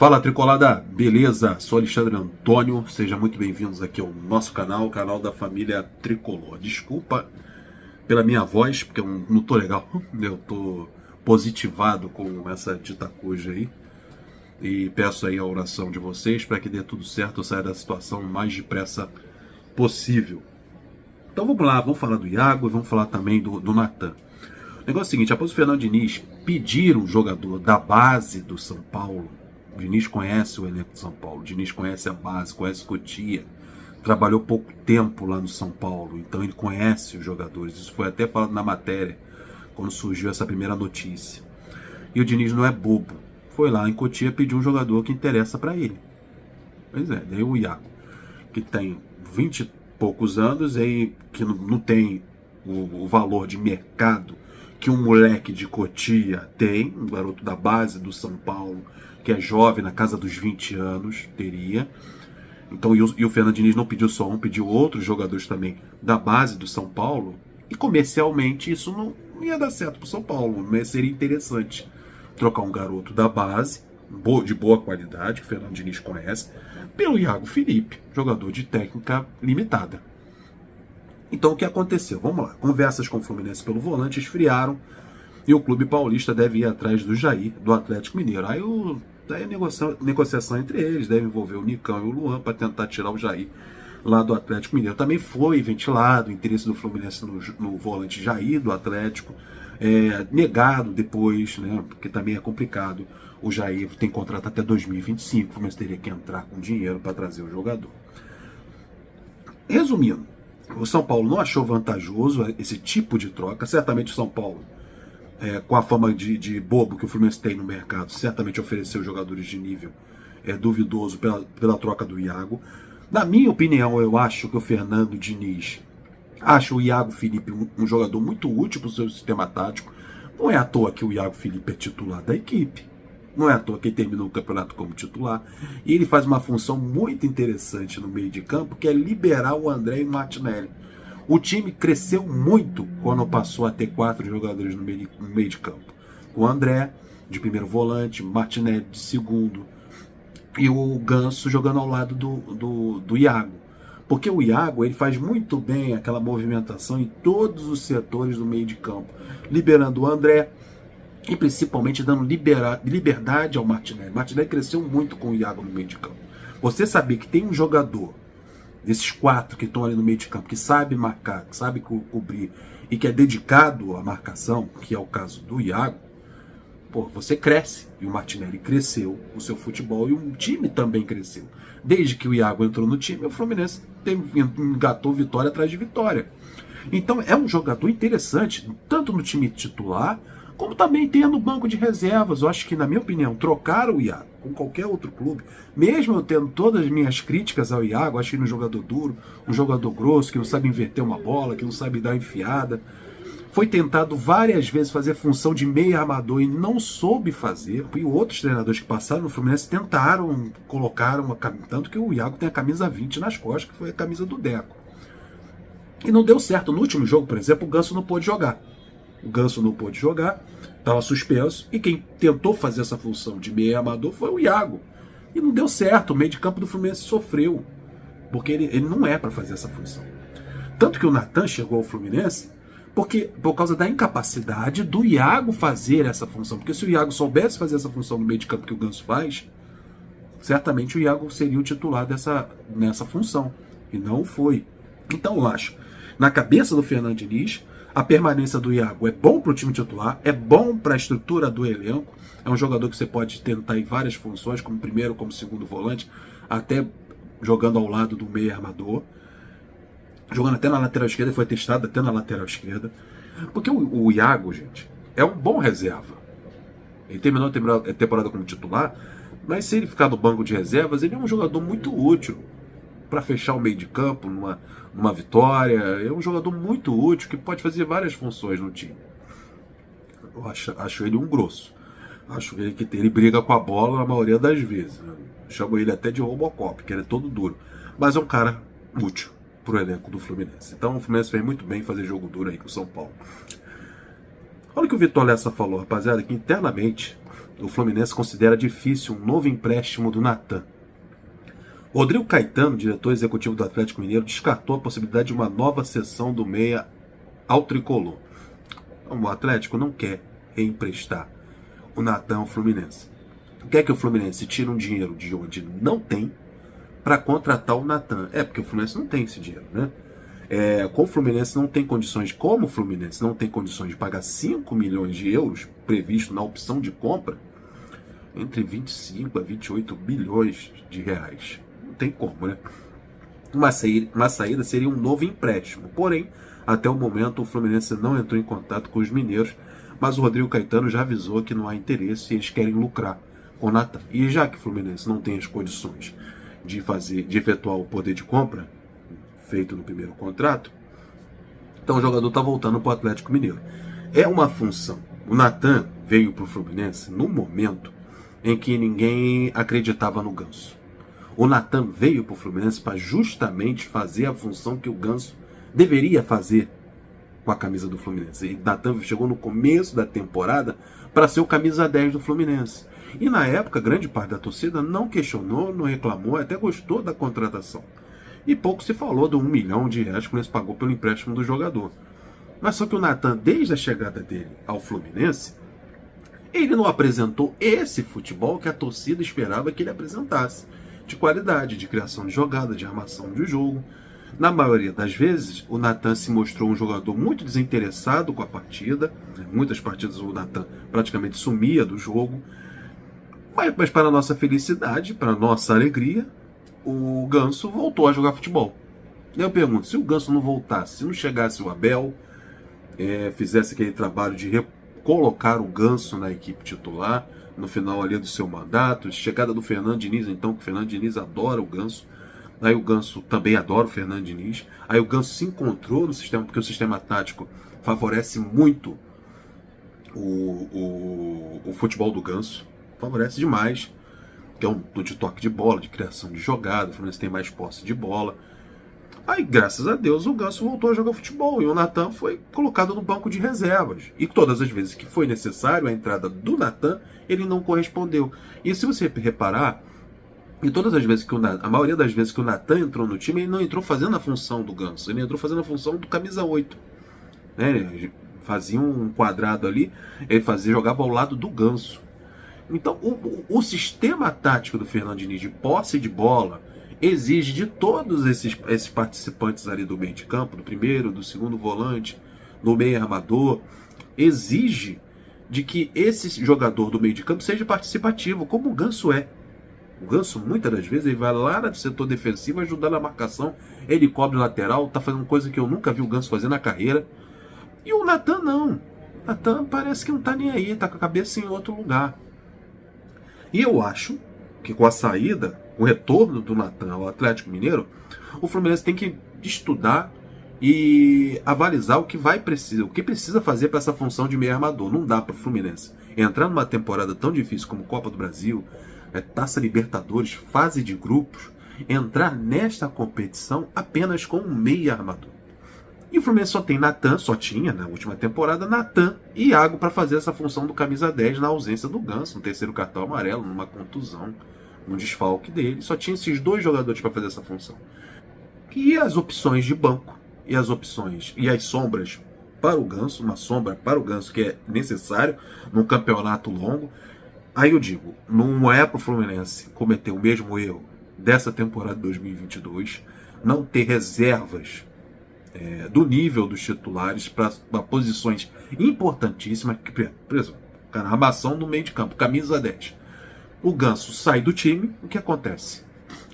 Fala Tricolada, beleza? Sou Alexandre Antônio, sejam muito bem-vindos aqui ao nosso canal, o canal da família Tricolor. Desculpa pela minha voz, porque eu não tô legal, eu tô positivado com essa dita cuja aí. E peço aí a oração de vocês para que dê tudo certo, eu saia da situação o mais depressa possível. Então vamos lá, vamos falar do Iago e vamos falar também do Natan. O negócio é o seguinte, após o Fernando Diniz pedir um jogador da base do São Paulo, o Diniz conhece o elenco de São Paulo, o Diniz conhece a base, conhece Cotia, trabalhou pouco tempo lá no São Paulo, então ele conhece os jogadores. Isso foi até falado na matéria, quando surgiu essa primeira notícia. E o Diniz não é bobo, foi lá em Cotia pedir um jogador que interessa para ele. Pois é, daí o Iago, que tem 20 e poucos anos, aí, que não tem o valor de mercado que um moleque de Cotia tem, um garoto da base do São Paulo, que é jovem, na casa dos 20 anos, teria. Então, e o Fernando Diniz não pediu só um, pediu outros jogadores também da base do São Paulo, e comercialmente isso não ia dar certo para o São Paulo, mas seria interessante trocar um garoto da base, de boa qualidade, que o Fernando Diniz conhece, pelo Iago Felipe, jogador de técnica limitada. Então o que aconteceu? Vamos lá. Conversas com o Fluminense pelo volante esfriaram e o clube paulista deve ir atrás do Jair, do Atlético Mineiro. Aí a negociação entre eles deve envolver o Nicão e o Luan para tentar tirar o Jair lá do Atlético Mineiro. Também foi ventilado o interesse do Fluminense no volante Jair do Atlético, negado depois, né, porque também é complicado. O Jair tem contrato até 2025, o Fluminense teria que entrar com dinheiro para trazer o jogador. Resumindo, o São Paulo não achou vantajoso esse tipo de troca. Certamente o São Paulo, com a fama de bobo que o Fluminense tem no mercado, certamente ofereceu jogadores de nível duvidoso pela troca do Iago. Na minha opinião, eu acho que o Fernando Diniz acha o Iago Felipe um jogador muito útil para o seu sistema tático. Não é à toa que o Iago Felipe é titular da equipe. Não é à toa que ele terminou o campeonato como titular. E ele faz uma função muito interessante no meio de campo, que é liberar o André e o Martinelli. O time cresceu muito quando passou a ter 4 jogadores no meio de campo. O André, de primeiro volante, Martinelli de segundo, e o Ganso jogando ao lado do Iago. Porque o Iago ele faz muito bem aquela movimentação em todos os setores do meio de campo, liberando o André, e principalmente dando liberdade ao Martinelli. Martinelli cresceu muito com o Iago no meio de campo. Você saber que tem um jogador, desses 4 que estão ali no meio de campo, que sabe marcar, que sabe cobrir e que é dedicado à marcação, que é o caso do Iago, pô, você cresce. E o Martinelli cresceu o seu futebol e o time também cresceu. Desde que o Iago entrou no time, o Fluminense engatou vitória atrás de vitória. Então é um jogador interessante, tanto no time titular, como também tem no banco de reservas. Eu acho que, na minha opinião, trocar o Iago com qualquer outro clube, mesmo eu tendo todas as minhas críticas ao Iago, acho que ele é um jogador duro, um jogador grosso, que não sabe inverter uma bola, que não sabe dar enfiada. Foi tentado várias vezes fazer função de meio armador e não soube fazer. E outros treinadores que passaram no Fluminense tentaram, colocaram, tanto que o Iago tem a camisa 20 nas costas, que foi a camisa do Deco. E não deu certo. No último jogo, por exemplo, o Ganso não pôde jogar. O Ganso não pôde jogar, estava suspenso, e quem tentou fazer essa função de meio amador foi o Iago. E não deu certo, o meio de campo do Fluminense sofreu, porque ele não é para fazer essa função. Tanto que o Natan chegou ao Fluminense por causa da incapacidade do Iago fazer essa função. Porque se o Iago soubesse fazer essa função no meio de campo que o Ganso faz, certamente o Iago seria o titular nessa função. E não foi. Então eu acho, na cabeça do Fernando Diniz, a permanência do Iago é bom para o time titular, é bom para a estrutura do elenco. É um jogador que você pode tentar em várias funções, como primeiro, como segundo volante, até jogando ao lado do meio armador. Jogando até na lateral esquerda, foi testado até na lateral esquerda. Porque o Iago, gente, é um bom reserva. Ele terminou a temporada como titular, mas se ele ficar no banco de reservas, ele é um jogador muito útil para fechar o meio de campo numa vitória. É um jogador muito útil que pode fazer várias funções no time. Eu acho ele um grosso. Acho que ele briga com a bola na maioria das vezes. Chamo ele até de Robocop, que ele é todo duro. Mas é um cara útil pro elenco do Fluminense. Então o Fluminense fez muito bem fazer jogo duro aí com o São Paulo. Olha o que o Vitor Lessa falou, rapaziada, que internamente o Fluminense considera difícil um novo empréstimo do Natan. Rodrigo Caetano, diretor executivo do Atlético Mineiro, descartou a possibilidade de uma nova cessão do meia ao tricolor. O Atlético não quer reemprestar o Natan ao Fluminense. Quer que o Fluminense tire um dinheiro de onde não tem para contratar o Natan. Porque o Fluminense não tem esse dinheiro, né? Como o Fluminense não tem condições de pagar 5 milhões de euros previsto na opção de compra, entre 25 a 28 bilhões de reais. Não tem como, né? Uma saída seria um novo empréstimo. Porém, até o momento, o Fluminense não entrou em contato com os mineiros, mas o Rodrigo Caetano já avisou que não há interesse e eles querem lucrar com o Natan. E já que o Fluminense não tem as condições de efetuar o poder de compra feito no primeiro contrato, então o jogador está voltando para o Atlético Mineiro. É uma função. O Natan veio para o Fluminense no momento em que ninguém acreditava no Ganso. O Natan veio para o Fluminense para justamente fazer a função que o Ganso deveria fazer com a camisa do Fluminense. E o Natan chegou no começo da temporada para ser o camisa 10 do Fluminense. E na época, grande parte da torcida não questionou, não reclamou, até gostou da contratação. E pouco se falou do 1 milhão de reais que o Fluminense pagou pelo empréstimo do jogador. Mas só que o Natan, desde a chegada dele ao Fluminense, ele não apresentou esse futebol que a torcida esperava que ele apresentasse. De qualidade, de criação de jogada, de armação de jogo. Na maioria das vezes, o Natan se mostrou um jogador muito desinteressado com a partida. Muitas partidas o Natan praticamente sumia do jogo. Mas para a nossa felicidade, para a nossa alegria, o Ganso voltou a jogar futebol. Eu pergunto, se o Ganso não voltasse, se não chegasse o Abel, fizesse aquele trabalho de recolocar o Ganso na equipe titular, no final ali do seu mandato, chegada do Fernando Diniz, então, que o Fernando Diniz adora o Ganso, aí o Ganso também adora o Fernando Diniz, aí o Ganso se encontrou no sistema, porque o sistema tático favorece muito o futebol do Ganso, favorece demais, que é um de toque de bola, de criação de jogada, o Fluminense tem mais posse de bola. Aí, graças a Deus, o Ganso voltou a jogar futebol e o Natan foi colocado no banco de reservas. E todas as vezes que foi necessário a entrada do Natan, ele não correspondeu. E se você reparar, e todas as vezes que a maioria das vezes que o Natan entrou no time, ele não entrou fazendo a função do Ganso, ele entrou fazendo a função do camisa 8. Ele fazia um quadrado ali, ele jogava ao lado do Ganso. Então, o sistema tático do Fernando Diniz de posse de bola exige de todos esses participantes ali do meio de campo, do primeiro, do segundo volante, do meio armador, exige de que esse jogador do meio de campo seja participativo, como o Ganso é. O Ganso, muitas das vezes, ele vai lá no setor defensivo ajudar na marcação, ele cobre o lateral, tá fazendo coisa que eu nunca vi o Ganso fazer na carreira. E o Natan não. O Natan parece que não tá nem aí, tá com a cabeça em outro lugar. E eu acho que com a saída, o retorno do Natan ao Atlético Mineiro, o Fluminense tem que estudar e avalizar o que precisa fazer para essa função de meio armador. Não dá para o Fluminense entrar numa temporada tão difícil como Copa do Brasil, Taça Libertadores, fase de grupos, entrar nesta competição apenas com um meio armador. E o Fluminense só tinha na última temporada Natan e Iago para fazer essa função do camisa 10 na ausência do Ganso, no terceiro cartão amarelo, numa contusão, num desfalque dele. Só tinha esses dois jogadores para fazer essa função. E as opções de banco, e as sombras para o Ganso, uma sombra para o Ganso que é necessário num campeonato longo. Aí eu digo, não é para o Fluminense cometer o mesmo erro dessa temporada de 2022, não ter reservas do nível dos titulares para posições importantíssimas, por exemplo, armação no meio de campo, camisa 10. O Ganso sai do time, o que acontece?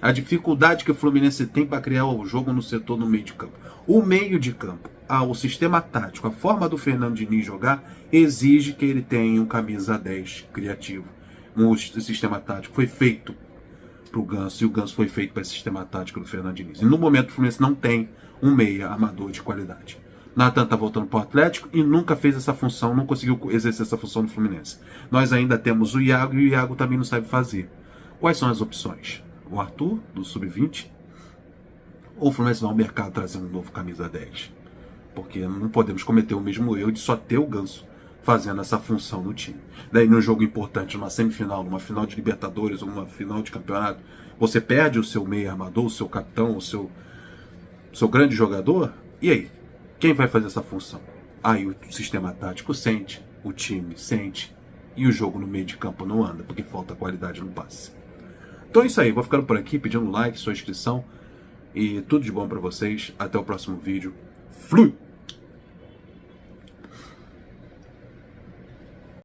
A dificuldade que o Fluminense tem para criar o jogo no setor no meio de campo. O meio de campo, o sistema tático, a forma do Fernando Diniz jogar, exige que ele tenha um camisa 10 criativo. O sistema tático foi feito para o Ganso, e o Ganso foi feito para esse sistema tático do Fernando Diniz. E no momento o Fluminense não tem um meia armador de qualidade. Natan está voltando para o Atlético e nunca fez essa função, não conseguiu exercer essa função no Fluminense. Nós ainda temos o Iago e o Iago também não sabe fazer. Quais são as opções? O Arthur, do Sub-20? Ou o Fluminense vai ao mercado trazer um novo camisa 10? Porque não podemos cometer o mesmo erro de só ter o Ganso fazendo essa função no time. Daí, num jogo importante, numa semifinal, numa final de Libertadores ou numa final de campeonato, você perde o seu meio armador, o seu capitão, o seu grande jogador, e aí? Quem vai fazer essa função? Aí o sistema tático sente, o time sente, e o jogo no meio de campo não anda, porque falta qualidade no passe. Então é isso aí, vou ficando por aqui, pedindo like, sua inscrição, e tudo de bom pra vocês. Até o próximo vídeo. Flui!